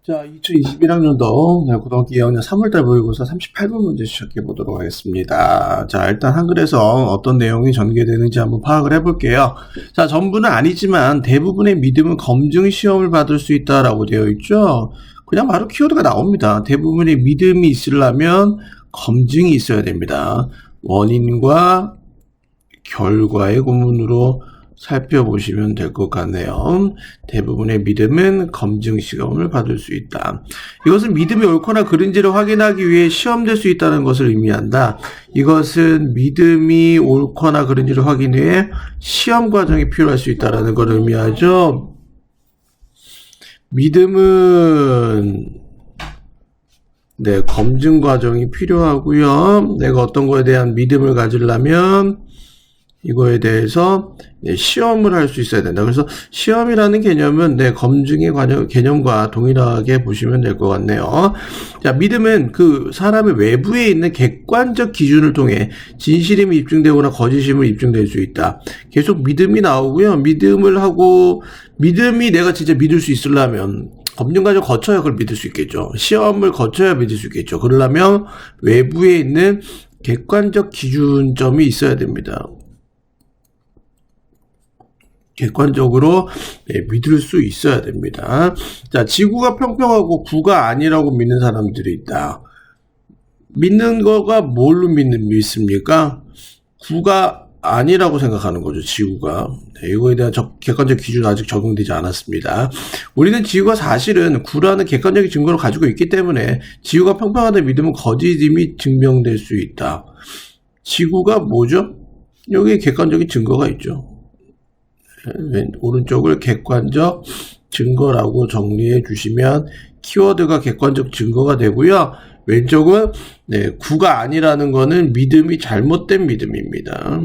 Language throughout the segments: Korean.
자, 2021학년도 고등학교 2학년 3월달 모의고사 38번 문제 시작해 보도록 하겠습니다. 자, 일단 한글에서 어떤 내용이 전개되는지 한번 파악을 해볼게요. 자, 전부는 아니지만 대부분의 믿음은 검증 시험을 받을 수 있다라고 되어 있죠. 그냥 바로 키워드가 나옵니다. 대부분의 믿음이 있으려면 검증이 있어야 됩니다. 원인과 결과의 구문으로 살펴보시면 될 것 같네요. 대부분의 믿음은 검증 시험을 받을 수 있다. 이것은 믿음이 옳거나 그른지를 확인하기 위해 시험될 수 있다는 것을 의미한다. 이것은 믿음이 옳거나 그른지를 확인하기 위해 시험 과정이 필요할 수 있다는 것을 의미하죠. 믿음은 검증 과정이 필요하고요. 내가 어떤 거에 대한 믿음을 가지려면 이거에 대해서 시험을 할 수 있어야 된다. 그래서 시험이라는 개념은 검증의 개념과 동일하게 보시면 될 것 같네요. 자, 믿음은 그 사람의 외부에 있는 객관적 기준을 통해 진실임이 입증되거나 거짓임을 입증될 수 있다. 계속 믿음이 나오고요. 믿음이 내가 진짜 믿을 수 있으려면 검증 과정 거쳐야 그걸 믿을 수 있겠죠. 시험을 거쳐야 믿을 수 있겠죠. 그러려면 외부에 있는 객관적 기준점이 있어야 됩니다. 객관적으로 믿을 수 있어야 됩니다. 자, 지구가 평평하고 구가 아니라고 믿는 사람들이 있다. 믿는 거가 뭘로 믿습니까? 구가 아니라고 생각하는 거죠, 지구가. 이거에 대한 객관적 기준은 아직 적용되지 않았습니다. 우리는 지구가 사실은 구라는 객관적인 증거를 가지고 있기 때문에 지구가 평평하다는 믿음은 거짓임이 증명될 수 있다. 지구가 뭐죠? 여기 객관적인 증거가 있죠. 오른쪽을 객관적 증거라고 정리해 주시면 키워드가 객관적 증거가 되고요. 왼쪽은 구가 아니라는 거는 믿음이 잘못된 믿음입니다.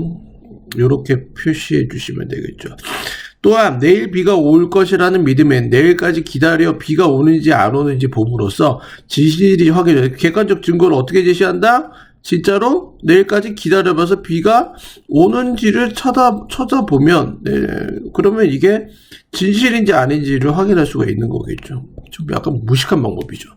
이렇게 표시해 주시면 되겠죠. 또한 내일 비가 올 것이라는 믿음엔 내일까지 기다려 비가 오는지 안 오는지 봄으로써 진실이 확인돼요. 객관적 증거를 어떻게 제시한다? 진짜로 내일까지 기다려봐서 비가 오는지를 쳐다보면 그러면 이게 진실인지 아닌지를 확인할 수가 있는 거겠죠. 좀 약간 무식한 방법이죠.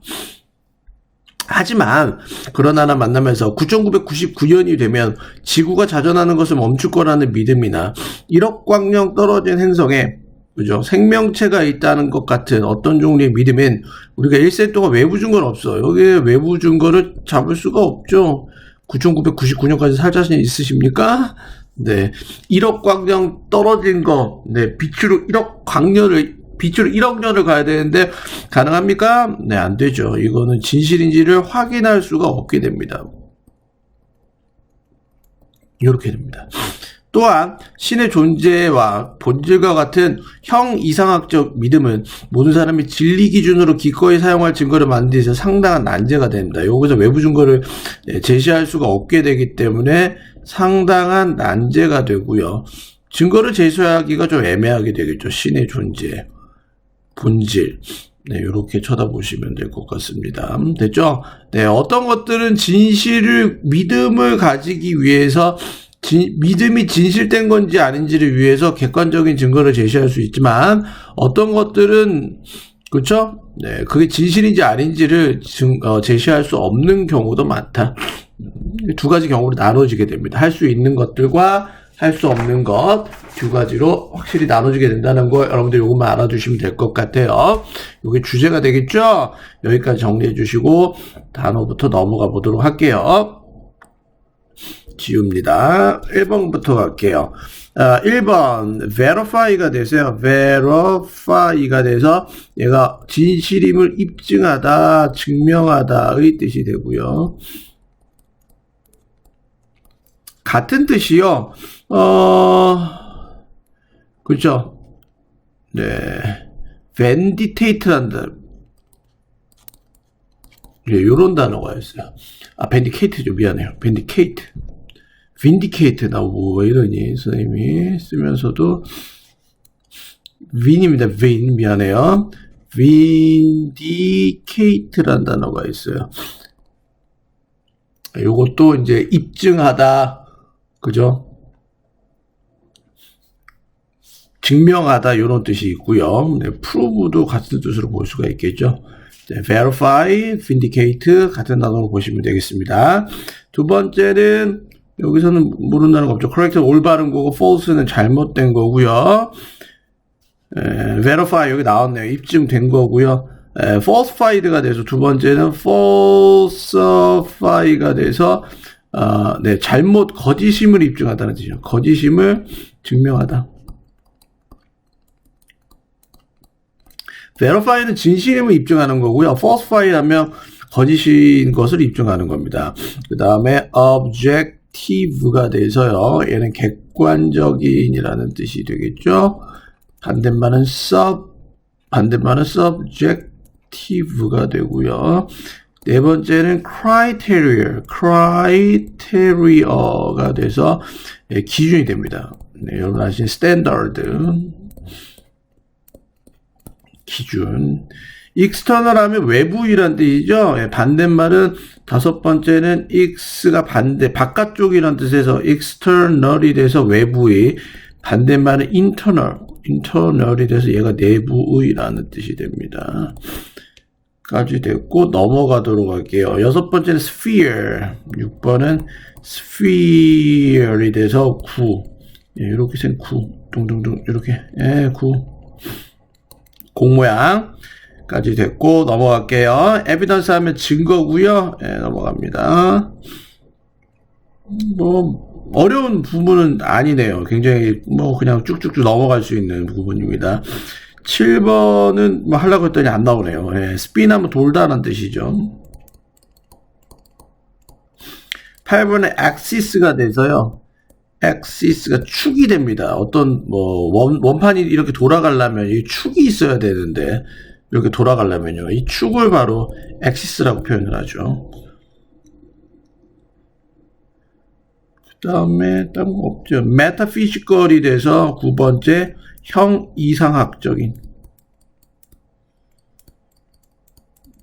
하지만 그런 하나 만나면서 9,999년이 되면 지구가 자전하는 것을 멈출 거라는 믿음이나 1억 광년 떨어진 행성에 그죠? 생명체가 있다는 것 같은 어떤 종류의 믿음은 우리가 일생 동안 외부 증거는 없어요. 여기에 외부 증거를 잡을 수가 없죠. 9,999년까지 살 자신 있으십니까? 1억 광년 떨어진 거, 빛으로 1억 년을 가야 되는데 가능합니까? 안 되죠. 이거는 진실인지를 확인할 수가 없게 됩니다. 이렇게 됩니다. 또한 신의 존재와 본질과 같은 형이상학적 믿음은 모든 사람이 진리 기준으로 기꺼이 사용할 증거를 만드는 데 있어서 상당한 난제가 됩니다. 여기서 외부 증거를 제시할 수가 없게 되기 때문에 상당한 난제가 되고요. 증거를 제시하기가 좀 애매하게 되겠죠. 신의 존재, 본질. 이렇게 쳐다보시면 될 것 같습니다. 됐죠? 어떤 것들은 믿음을 가지기 위해서 믿음이 진실된 건지 아닌지를 위해서 객관적인 증거를 제시할 수 있지만 어떤 것들은 그렇죠? 그게 진실인지 아닌지를 제시할 수 없는 경우도 많다. 두 가지 경우로 나눠지게 됩니다. 할 수 있는 것들과 할 수 없는 것 두 가지로 확실히 나눠지게 된다는 거 여러분들 이것만 알아두시면 될 것 같아요. 이게 주제가 되겠죠? 여기까지 정리해 주시고 단어부터 넘어가 보도록 할게요. 지웁니다. 1번부터 갈게요. 1번 verify가 되세요. verify가 돼서 얘가 진실임을 입증하다, 증명하다의 뜻이 되고요. 같은 뜻이요. 그렇죠. vindicate한다. 요런 단어가 있어요. vindicate죠. 미안해요. vindicate 나오고 왜 이러니 선생님이 쓰면서도 vin입니다. vin 미안해요. vindicate라는 단어가 있어요. 요것도 이제 입증하다 그죠? 증명하다 이런 뜻이 있고요. 네, prove도 같은 뜻으로 볼 수가 있겠죠. 네, verify, vindicate 같은 단어로 보시면 되겠습니다. 두 번째는 여기서는 모른다는 거 없죠. correct 올바른 거고 false는 잘못된 거고요. verify 여기 나왔네요. 입증된 거고요. falsified가 돼서 두 번째는 falsify가 돼서 네, 잘못 거짓임을 입증하다는 뜻이죠. 거짓임을 증명하다. verify는 진실임을 입증하는 거고요. falsify 하면 거짓인 것을 입증하는 겁니다. 그 다음에 objective가 돼서요. 얘는 객관적인이라는 뜻이 되겠죠. 반대말은 subjective가 되고요. 네 번째는 criteria가 돼서 기준이 됩니다. 네, 여러분 아시는 standard 기준. external 하면 외부이란 뜻이죠. 반대말은 다섯 번째는 x가 바깥쪽이란 뜻에서 external이 돼서 외부의, 반대말은 internal이 돼서 얘가 내부의라는 뜻이 됩니다. 까지 됐고 넘어가도록 할게요. 여섯 번째는 sphere, 6번은 sphere이 돼서 구, 이렇게 생 구, 둥둥둥 이렇게 구, 공 모양까지 됐고 넘어갈게요. evidence 하면 증거고요. 넘어갑니다. 뭐 어려운 부분은 아니네요. 굉장히 뭐 그냥 쭉쭉쭉 넘어갈 수 있는 부분입니다. 7번은 뭐 하려고 했더니 안 나오네요. spin하면 돌다라는 뜻이죠. 8번에 axis가 돼서요. axis가 축이 됩니다. 어떤 뭐 원판이 이렇게 돌아가려면 이 축이 있어야 되는데 이렇게 돌아가려면요. 이 축을 바로 axis라고 표현을 하죠. 그 다음에 다른 거 없죠. metaphysical이 돼서 9번째 형이상학적인.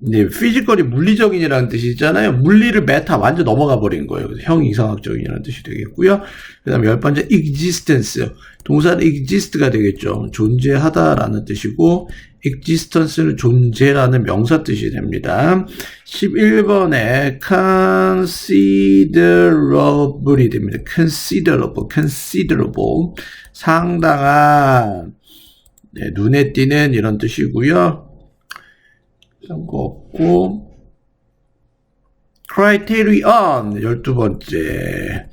네, physical이 물리적인이라는 뜻이 있잖아요. 물리를 메타 완전 넘어가 버린 거예요. 그래서 형이상학적인이라는 뜻이 되겠고요. 그 다음에 10번째 existence. 동사는 exist가 되겠죠. 존재하다라는 뜻이고 existence는 존재라는 명사 뜻이 됩니다. 11번에 considerable이 됩니다. considerable. 상당한, 네, 눈에 띄는 이런 뜻이고요. 이런 거 없고, criterion 12번째.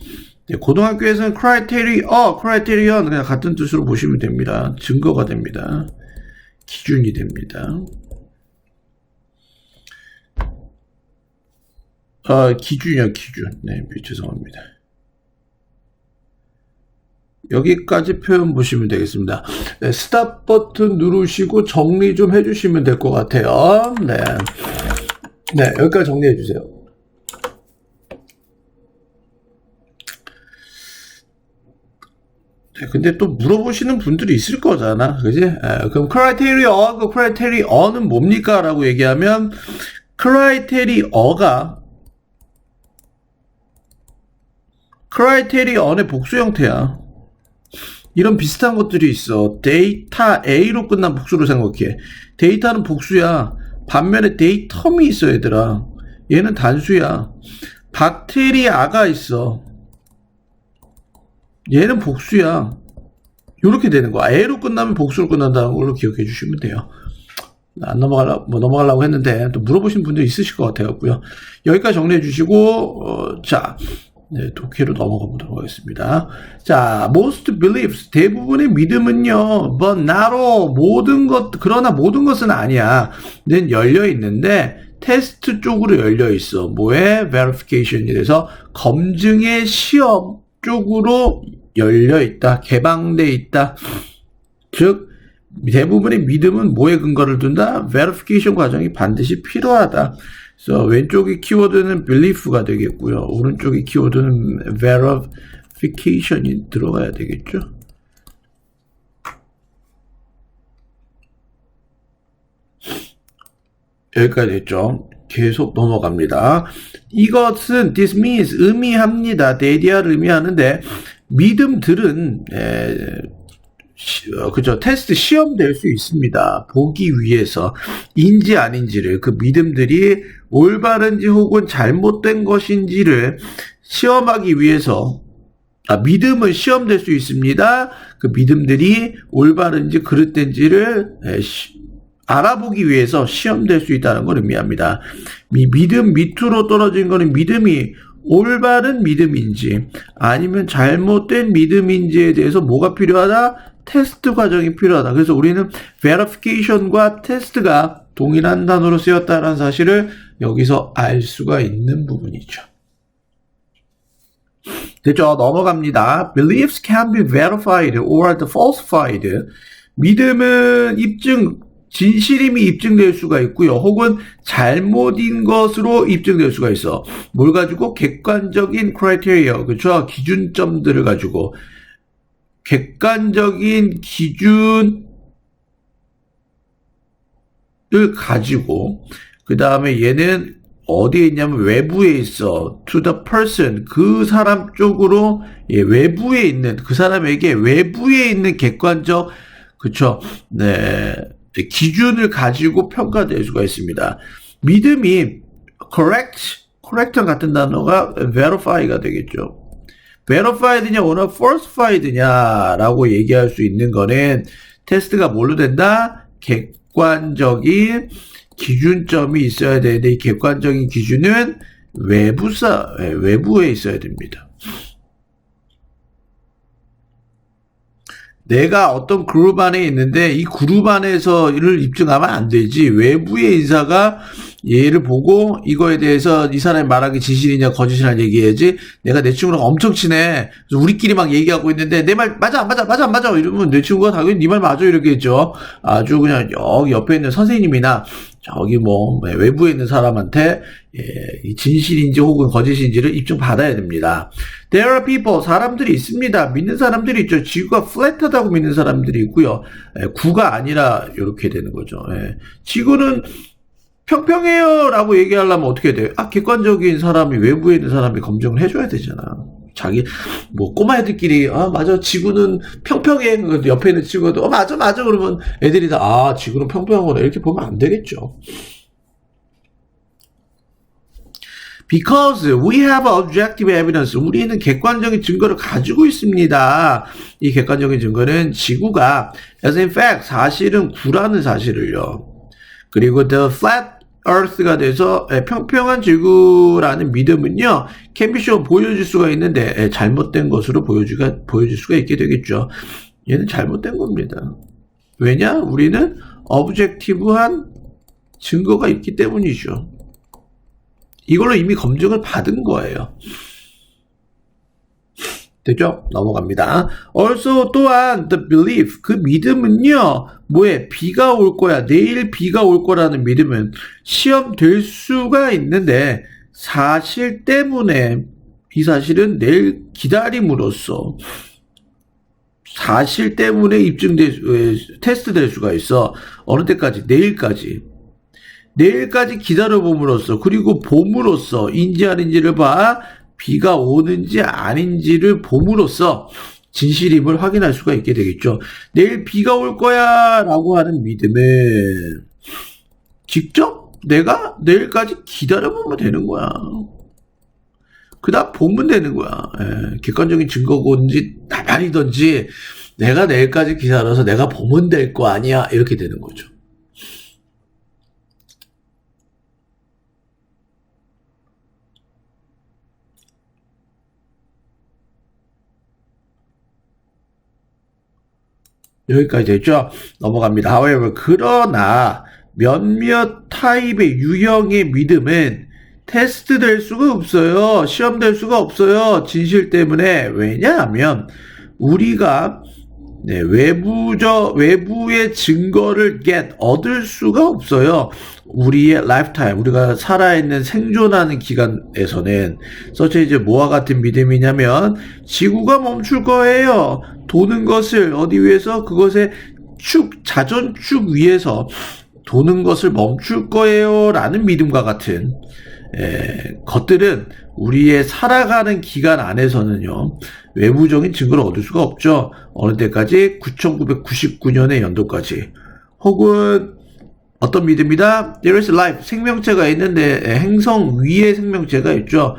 네, 고등학교에서는 criterion 그냥 같은 뜻으로 보시면 됩니다. 증거가 됩니다. 기준이 됩니다. 기준이요, 기준. 네, 죄송합니다. 여기까지 표현 보시면 되겠습니다. 네, 스탑 버튼 누르시고 정리 좀 해주시면 될 것 같아요. 네. 네, 여기까지 정리해 주세요. 네, 근데 또 물어보시는 분들이 있을 거잖아. 그지? 그럼 크라이테리어는 뭡니까? 라고 얘기하면, 크라이테리언의 복수 형태야. 이런 비슷한 것들이 있어. 데이터 A로 끝난 복수로 생각해. 데이터는 복수야. 반면에 데이텀이 있어, 얘들아. 얘는 단수야. 박테리아가 있어. 얘는 복수야. 이렇게 되는 거야. A로 끝나면 복수로 끝난다는 걸로 기억해 주시면 돼요. 안 넘어가려고 했는데 또 물어보신 분들 있으실 것 같아요. 여기까지 정리해 주시고, 자. 네, 독해로 넘어가 보도록 하겠습니다. 자, most beliefs, 대부분의 믿음은요, but not all, 그러나 모든 것은 아니야. 는 열려 있는데, 테스트 쪽으로 열려 있어. 뭐에? verification이 돼서 검증의 시험 쪽으로 열려 있다. 개방돼 있다. 즉, 대부분의 믿음은 뭐에 근거를 둔다? verification 과정이 반드시 필요하다. 그래서 왼쪽의 키워드는 belief가 되겠고요. 오른쪽의 키워드는 verification이 들어가야 되겠죠. 여기까지 됐죠. 계속 넘어갑니다. 이것은 this means 의미합니다. 데디아를 의미하는데 믿음들은 그죠. 테스트 시험 될 수 있습니다. 보기 위해서 인지 아닌지를 그 믿음들이 올바른지 혹은 잘못된 것인지를 시험하기 위해서 믿음은 시험될 수 있습니다. 그 믿음들이 올바른지 그릇된지를 알아보기 위해서 시험될 수 있다는 걸 의미합니다. 믿음 밑으로 떨어진 거는 믿음이 올바른 믿음인지 아니면 잘못된 믿음인지에 대해서 뭐가 필요하다? 테스트 과정이 필요하다. 그래서 우리는 verification과 테스트가 동일한 단어로 쓰였다는 사실을 여기서 알 수가 있는 부분이죠. 됐죠? 넘어갑니다. Beliefs can be verified or falsified. 믿음은 진실임이 입증될 수가 있고요. 혹은 잘못인 것으로 입증될 수가 있어. 뭘 가지고? 객관적인 criteria, 그렇죠? 기준점들을 가지고. 객관적인 기준을 가지고 그 다음에 얘는 어디에 있냐면 외부에 있어. to the person, 그 사람 쪽으로 외부에 있는 그 사람에게 외부에 있는 객관적 그쵸? 네, 기준을 가지고 평가될 수가 있습니다. 믿음이 correct 같은 단어가 verify가 되겠죠. verified냐, 오늘 falsified냐라고 얘기할 수 있는 거는 테스트가 뭘로 된다? 객관적인 기준점이 있어야 되는데 이 객관적인 기준은 외부에 있어야 됩니다. 내가 어떤 그룹 안에 있는데 이 그룹 안에서를 입증하면 안 되지. 외부의 인사가 얘를 보고 이거에 대해서 이 사람이 말한 게 진실이냐 거짓이냐 얘기해야지. 내가 내 친구랑 엄청 친해. 그래서 우리끼리 막 얘기하고 있는데 내 말 맞아 안 맞아 이러면 내 친구가 당연히 네 말 맞아 이렇게 했죠. 아주 그냥 여기 옆에 있는 선생님이나 저기 뭐 외부에 있는 사람한테 이 진실인지 혹은 거짓인지를 입증받아야 됩니다. There are people, 사람들이 있습니다. 믿는 사람들이 있죠. 지구가 flat하다고 믿는 사람들이 있고요. 구가 아니라 이렇게 되는 거죠. 지구는 평평해요 라고 얘기하려면 어떻게 돼요? 객관적인 사람이 외부에 있는 사람이 검증을 해줘야 되잖아. 자기 뭐 꼬마 애들끼리 맞아 지구는 평평해. 옆에 있는 친구도 맞아 그러면 애들이 다 지구는 평평하구나 이렇게 보면 안 되겠죠. Because we have objective evidence. 우리는 객관적인 증거를 가지고 있습니다. 이 객관적인 증거는 지구가 as in fact 사실은 구라는 사실을요. 그리고 the flat earth가 돼서 평평한 지구라는 믿음은요. can be shown 보여줄 수가 있는데 잘못된 것으로 보여줄 수가 있게 되겠죠. 얘는 잘못된 겁니다. 왜냐? 우리는 objective한 증거가 있기 때문이죠. 이걸로 이미 검증을 받은 거예요. 되죠? 넘어갑니다. Also 또한 the belief, 그 믿음은요. 뭐에? 비가 올 거야. 내일 비가 올 거라는 믿음은 시험 될 수가 있는데 사실 때문에 이 사실은 내일 기다림으로써 사실 때문에 테스트 될 수가 있어. 어느 때까지? 내일까지 기다려봄으로써 그리고 봄으로써 인지 아닌지를 봐 비가 오는지 아닌지를 봄으로써 진실임을 확인할 수가 있게 되겠죠. 내일 비가 올 거야 라고 하는 믿음은 직접 내가 내일까지 기다려보면 되는 거야. 그 다음 보면 되는 거야. 객관적인 증거건지 나발이든지 내가 내일까지 기다려서 내가 보면 될 거 아니야 이렇게 되는 거죠. 여기까지 됐죠? 넘어갑니다. However, 그러나 몇몇 타입의 유형의 믿음은 테스트 될 수가 없어요. 시험 될 수가 없어요. 진실 때문에. 왜냐하면 우리가 외부의 증거를 얻을 수가 없어요. 우리의 lifetime, 우리가 살아있는 생존하는 기간에서는 서체 이제 뭐와 같은 믿음이냐면 지구가 멈출 거예요. 도는 것을 어디 위해서? 그것의 자전축 위에서 도는 것을 멈출 거예요 라는 믿음과 같은 것들은 우리의 살아가는 기간 안에서는요, 외부적인 증거를 얻을 수가 없죠. 어느 때까지? 9999년의 연도까지. 혹은 어떤 믿음이다? There is life. 생명체가 있는데 행성 위에 생명체가 있죠.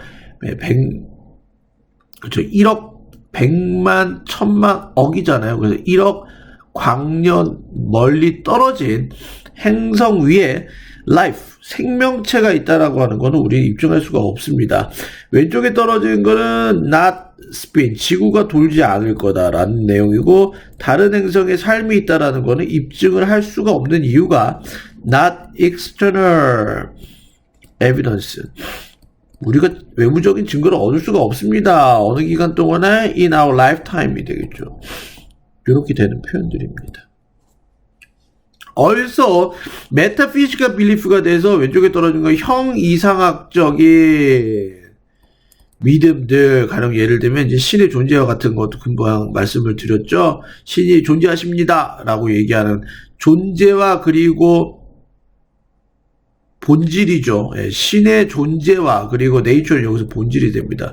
1억 100만 1000만 억이잖아요. 그래서 1억 광년 멀리 떨어진 행성 위에 life, 생명체가 있다라고 하는 거는 우리는 입증할 수가 없습니다. 왼쪽에 떨어진 거는 not spin, 지구가 돌지 않을 거다라는 내용이고, 다른 행성에 삶이 있다라는 거는 입증을 할 수가 없는 이유가 not external evidence, 우리가 외부적인 증거를 얻을 수가 없습니다. 어느 기간 동안에 in our lifetime이 되겠죠. 이렇게 되는 표현들입니다. also metaphysical belief가 돼서 왼쪽에 떨어진 거 형이상학적인 믿음들, 가령 예를 들면 이제 신의 존재와 같은 것도 금방 말씀을 드렸죠. 신이 존재하십니다 라고 얘기하는 존재와 그리고 본질이죠. 신의 존재와 그리고 네이처는 여기서 본질이 됩니다.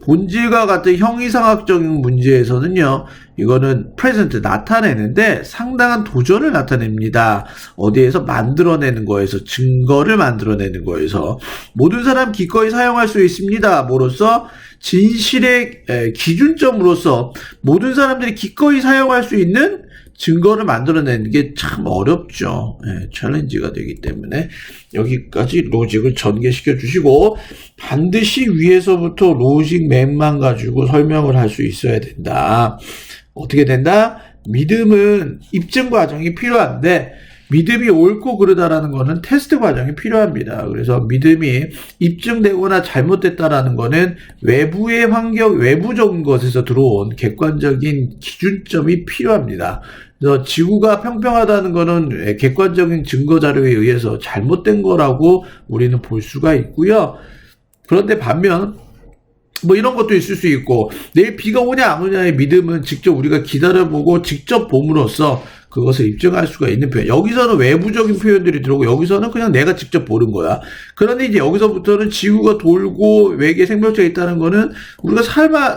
본질과 같은 형이상학적인 문제에서는요, 이거는 present, 나타내는데 상당한 도전을 나타냅니다. 어디에서 만들어내는 거에서, 증거를 만들어내는 거에서 모든 사람 기꺼이 사용할 수 있습니다. 뭐로써? 진실의 기준점으로서 모든 사람들이 기꺼이 사용할 수 있는 증거를 만들어내는 게 참 어렵죠. 챌린지가 되기 때문에 여기까지 로직을 전개시켜 주시고, 반드시 위에서부터 로직 맵만 가지고 설명을 할 수 있어야 된다. 어떻게 된다? 믿음은 입증 과정이 필요한데, 믿음이 옳고 그르다라는 거는 테스트 과정이 필요합니다. 그래서 믿음이 입증되거나 잘못됐다라는 거는 외부의 환경, 외부적인 것에서 들어온 객관적인 기준점이 필요합니다. 그래서 지구가 평평하다는 거는 객관적인 증거 자료에 의해서 잘못된 거라고 우리는 볼 수가 있고요. 그런데 반면 뭐 이런 것도 있을 수 있고, 내일 비가 오냐 안 오냐의 믿음은 직접 우리가 기다려보고 직접 봄으로써 그것을 입증할 수가 있는 표현. 여기서는 외부적인 표현들이 들어오고, 여기서는 그냥 내가 직접 보는 거야. 그런데 이제 여기서부터는 지구가 돌고 외계 생명체가 있다는 거는 우리가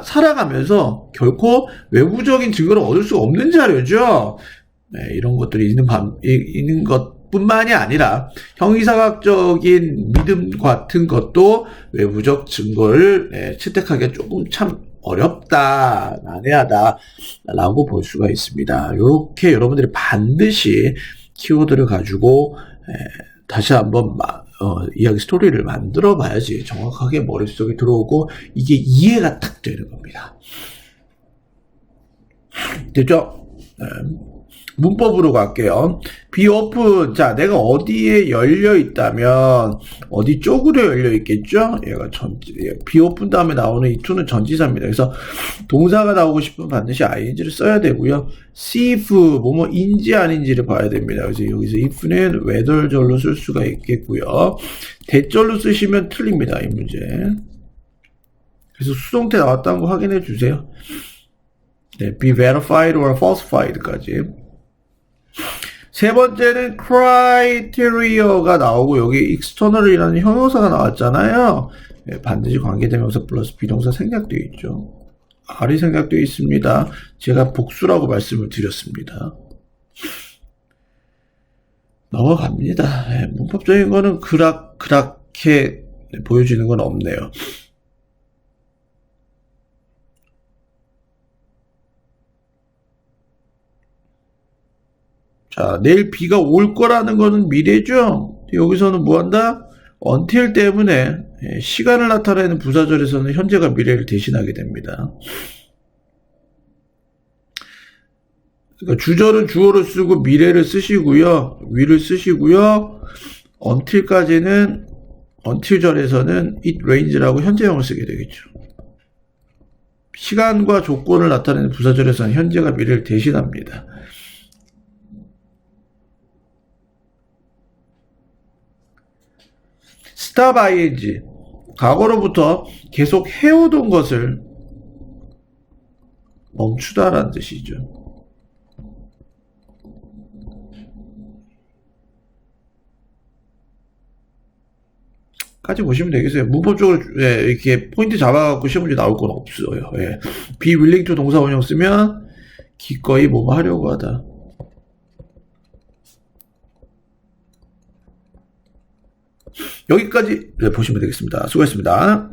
살아가면서 결코 외부적인 증거를 얻을 수가 없는 자료죠. 이런 것들이 있는 것뿐만이 아니라 형이상학적인 믿음 같은 것도 외부적 증거를 채택하기가 조금 참 어렵다, 난해하다 라고 볼 수가 있습니다. 이렇게 여러분들이 반드시 키워드를 가지고 다시 한번 이야기 스토리를 만들어 봐야지 정확하게 머릿속에 들어오고 이게 이해가 딱 되는 겁니다. 됐죠? 문법으로 갈게요. be open. 자, 내가 어디에 열려 있다면 어디 쪽으로 열려 있겠죠? 얘가 be open 다음에 나오는 이 to는 전치사입니다. 그래서 동사가 나오고 싶으면 반드시 ing를 써야 되고요. see if 뭐뭐인지 아닌지를 봐야 됩니다. 그래서 여기서 if는 whether절로 쓸 수가 있겠고요. 대절로 쓰시면 틀립니다. 이 문제. 그래서 수동태 나왔다는 거 확인해 주세요. 네, be verified or falsified까지. 세 번째는 criteria가 나오고, 여기 external이라는 형용사가 나왔잖아요. 네, 반드시 관계대명사 플러스 비동사 생략되어 있죠. R이 생략되어 있습니다. 제가 복수라고 말씀을 드렸습니다. 넘어갑니다. 네, 문법적인 거는 그렇게 보여지는 건 없네요. 자, 내일 비가 올 거라는 거는 미래죠. 여기서는 뭐 한다? until 때문에 시간을 나타내는 부사절에서는 현재가 미래를 대신하게 됩니다. 그러니까 주절은 주어를 쓰고 미래를 쓰시고요. 위를 쓰시고요. until까지는 until절에서는 it rains라고 현재형을 쓰게 되겠죠. 시간과 조건을 나타내는 부사절에서는 현재가 미래를 대신합니다. stop ing, 과거로부터 계속 해오던 것을 멈추다라는 뜻이죠. 까지 보시면 되겠어요. 문법적으로 예, 이렇게 포인트 잡아갖고 시험 문제 나올 건 없어요. 예. be willing to 동사 원형 쓰면 기꺼이 뭐뭐 하려고 하다. 여기까지 네, 보시면 되겠습니다. 수고했습니다.